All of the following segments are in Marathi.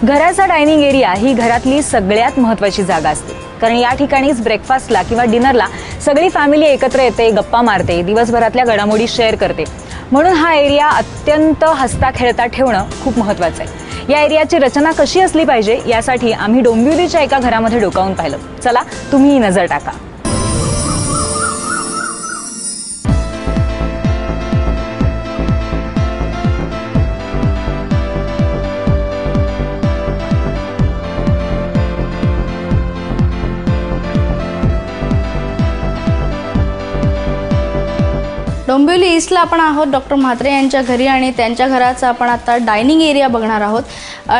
घराचा डायनिंग एरिया ही घरातली सगळ्यात महत्त्वाची जागा असते, कारण या ठिकाणीच ब्रेकफास्टला किंवा डिनरला सगळी फॅमिली एकत्र येते, गप्पा मारते, दिवसभरातल्या घडामोडी शेअर करते. म्हणून हा एरिया अत्यंत हसता खेळता ठेवणं खूप महत्त्वाचं आहे. या एरियाची रचना कशी असली पाहिजे यासाठी आम्ही डोंबिवलीच्या एका घरामध्ये डोकावून पाहिलं. चला तुम्ही नजर टाका. डोंबिवली ईस्टला आपण आहोत डॉक्टर म्हात्रे यांच्या घरी आणि त्यांच्या घराचा आपण आता डायनिंग एरिया बघणार आहोत.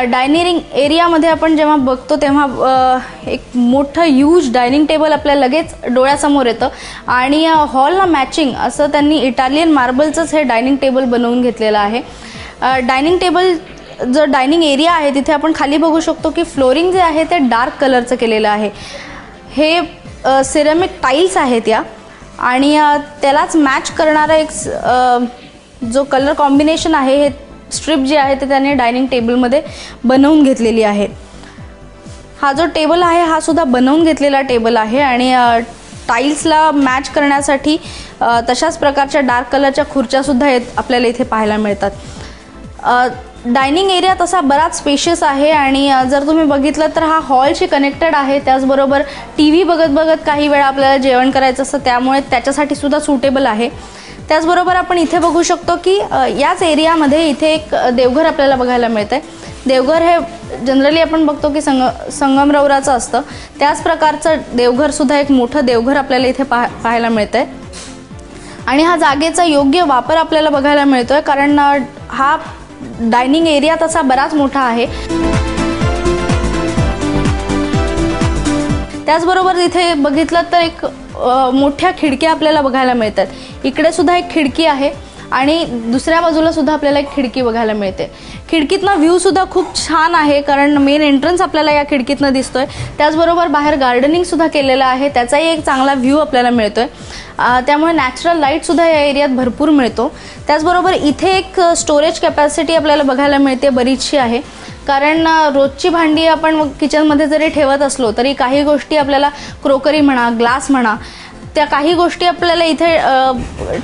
डायनिंग एरियामध्ये आपण जेव्हा बघतो तेव्हा एक मोठं ह्यूज डायनिंग टेबल आपल्या लगेच डोळ्यासमोर येतं आणि हॉलला मॅचिंग असं त्यांनी इटालियन मार्बलचंच हे डायनिंग टेबल बनवून घेतलेलं आहे. डायनिंग टेबल जो डायनिंग एरिया आहे तिथे आपण खाली बघू शकतो की फ्लोरिंग जे आहे ते डार्क कलरचं केलेलं आहे. हे सिरेमिक टाईल्स आहेत या आणि त्यालाच मॅच करणारा एक जो कलर कॉम्बिनेशन आहे हे स्ट्रिप जे आहे ते त्याने डायनिंग टेबलमध्ये बनवून घेतलेली आहे. हा जो टेबल आहे हा सुद्धा बनवून घेतलेला टेबल आहे आणि टाईल्सला मॅच करण्यासाठी तशाच प्रकारच्या डार्क कलरच्या खुर्च्या सुद्धा आपल्याला इथे पाहायला मिळतात. डायनिंग एरिया तसा बराच स्पेशियस आहे आणि जर तुम्ही बघितलं तर हा हॉलशी कनेक्टेड आहे. त्याचबरोबर TV बघत बघत काही वेळा आपल्याला जेवण करायचं असतं, त्यामुळे त्याच्यासाठी सुद्धा सुटेबल आहे. त्याचबरोबर आपण इथे बघू शकतो की याच एरियामध्ये इथे एक देवघर आपल्याला बघायला मिळतंय. देवघर हे जनरली आपण बघतो की संगमरवराचं असतं, त्याच प्रकारचं देवघर सुद्धा एक मोठं देवघर आपल्याला इथे पाहायला मिळतंय आणि हा जागेचा योग्य वापर आपल्याला बघायला मिळतोय, कारण हा डायनिंग एरिया तसा बराच मोठा आहे. त्याचबरोबर इथे बघितलं तर एक मोठ्या खिडक्या आपल्याला बघायला मिळतात. इकडे सुद्धा एक खिडकी आहे आणि दुसऱ्या बाजूला सुद्धा आपल्याला एक खिडकी बघायला मिळते. खिडकीतनं व्ह्यू सुद्धा खूप छान आहे, कारण मेन एंट्रन्स आपल्याला या खिडकीतनं दिसतोय. त्याचबरोबर बाहेर गार्डनिंग सुद्धा केलेलं आहे, त्याचाही एक चांगला व्ह्यू आपल्याला मिळतोय. त्यामुळे नॅचरल लाईट सुद्धा या एरियात भरपूर मिळतो. त्याचबरोबर इथे एक स्टोरेज कॅपॅसिटी आपल्याला बघायला मिळते, बरीचशी आहे, कारण रोजची भांडी आपण किचनमध्ये जरी ठेवत असलो तरी काही गोष्टी आपल्याला क्रोकरी म्हणा, ग्लास म्हणा, त्या काही गोष्टी आपल्याला इथे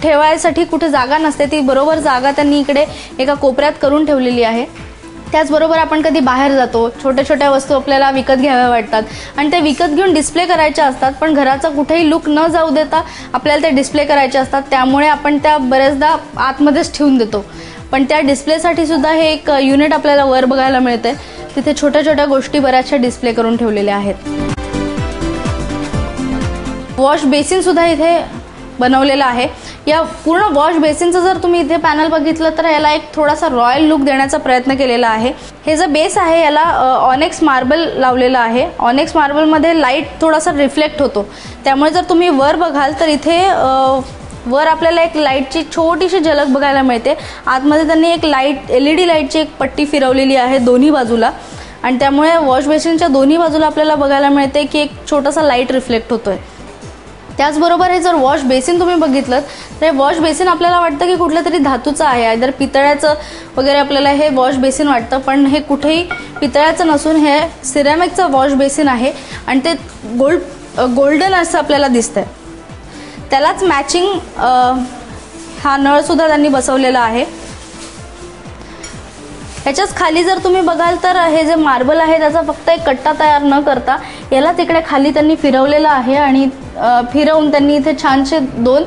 ठेवायसाठी कुठे जागा नसते, ती बरोबर जागा त्यांनी इकडे एका कोपऱ्यात करून ठेवलेली आहे. त्याचबरोबर आपण कधी बाहेर जातो, छोट्या छोट्या वस्तू आपल्याला विकत घ्याव्या वाटतात आणि ते विकत घेऊन डिस्प्ले करायच्या असतात, पण घराचा कुठेही लुक न जाऊ देता आपल्याला ते डिस्प्ले करायचे असतात, त्यामुळे आपण त्या बऱ्याचदा आतमध्येच ठेवून देतो. पण त्या डिस्प्लेसाठी सुद्धा हे एक युनिट आपल्याला वर बघायला मिळते. तिथे छोट्या छोट्या गोष्टी बऱ्याचशा डिस्प्ले करून ठेवलेल्या आहेत. वॉश बेसिन सुद्धा इथे बनवलेला आहे. या पूर्ण वॉश बेसिनचं जर तुम्ही इथे पॅनल बघितलं तर याला एक थोडासा रॉयल लुक देण्याचा प्रयत्न केलेला आहे. हे जो बेस आहे याला ऑनेक्स मार्बल लावलेलं आहे. ऑनेक्स मार्बलमध्ये लाईट थोडासा रिफ्लेक्ट होतो, त्यामुळे जर तुम्ही वर बघाल तर इथे वर आपल्याला एक लाईटची छोटीशी झलक बघायला मिळते. आतमध्ये त्यांनी एक लाईट LED लाईटची एक पट्टी फिरवलेली आहे दोन्ही बाजूला आणि त्यामुळे वॉश बेसिनच्या दोन्ही बाजूला आपल्याला बघायला मिळते की एक छोटासा लाईट रिफ्लेक्ट होतोय. त्याचबरोबर हे जर वॉश बेसिन तुम्ही बघितलं तर हे वॉश बेसिन आपल्याला वाटतं की कुठल्या तरी धातूचं आहे, आयदर पितळ्याचं वगैरे आपल्याला हे वॉश बेसिन वाटतं, पण हे कुठेही पितळ्याचं नसून हे सिरॅमिकचं वॉश बेसिन आहे आणि ते गोल्डन असं आपल्याला दिसतंय. त्यालाच मॅचिंग हा नळ सुद्धा त्यांनी बसवलेला आहे. याच्याच खाली जर तुम्ही बघाल तर हे जे मार्बल आहे त्याचा फक्त एक कट्टा तयार न करता याला तिकडे खाली त्यांनी फिरवलेलं आहे आणि फिरवून त्यांनी इथे छानसे 2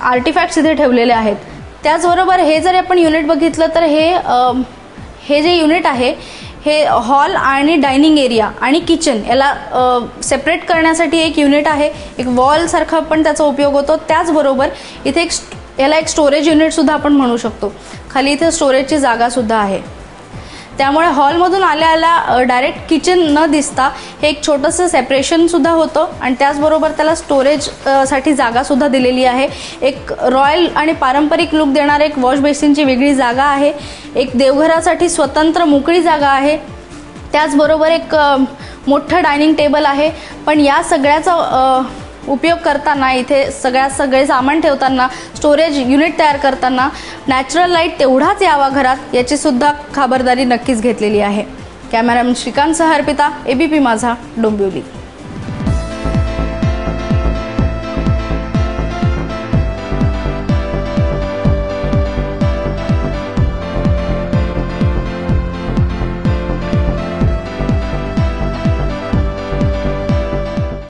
आर्टिफॅक्ट्स इथे ठेवलेले आहेत. त्याचबरोबर हे जर आपण युनिट बघितलं तर हे जे युनिट आहे हे हॉल आणि डायनिंग एरिया आणि किचन याला सेपरेट करण्यासाठी एक युनिट आहे. एक वॉल सारखा पण त्याचा उपयोग होतो. त्याचबरोबर इथे याला एक स्टोरेज युनिट सुद्धा आपण म्हणू शकतो. खाली इथे स्टोरेजची जागा सुद्धा आहे. त्यामुळे हॉलमधून आल्याला डायरेक्ट किचन न दिसता हे एक छोटंसं सेपरेशन सुद्धा होतं आणि त्याचबरोबर त्याला स्टोरेज साठी जागा सुद्धा दिलेली आहे. एक रॉयल आणि पारंपरिक लुक देणारे एक वॉश बेसिनची वेगळी जागा आहे. एक देवघरासाठी स्वतंत्र मोकळी जागा आहे. त्याचबरोबर एक मोठं डायनिंग टेबल आहे. पण या सगळ्याचा उपयोग करताना, इथे सगळे सामान ठेवताना, स्टोरेज युनिट तयार करताना नॅचरल लाईट तेवढाच यावा घरात याची सुद्धा खबरदारी नक्कीच घेतलेली आहे. कॅमेरामन श्रीकांत सह अर्पिता, एबीपी माझा, डोंबिवली.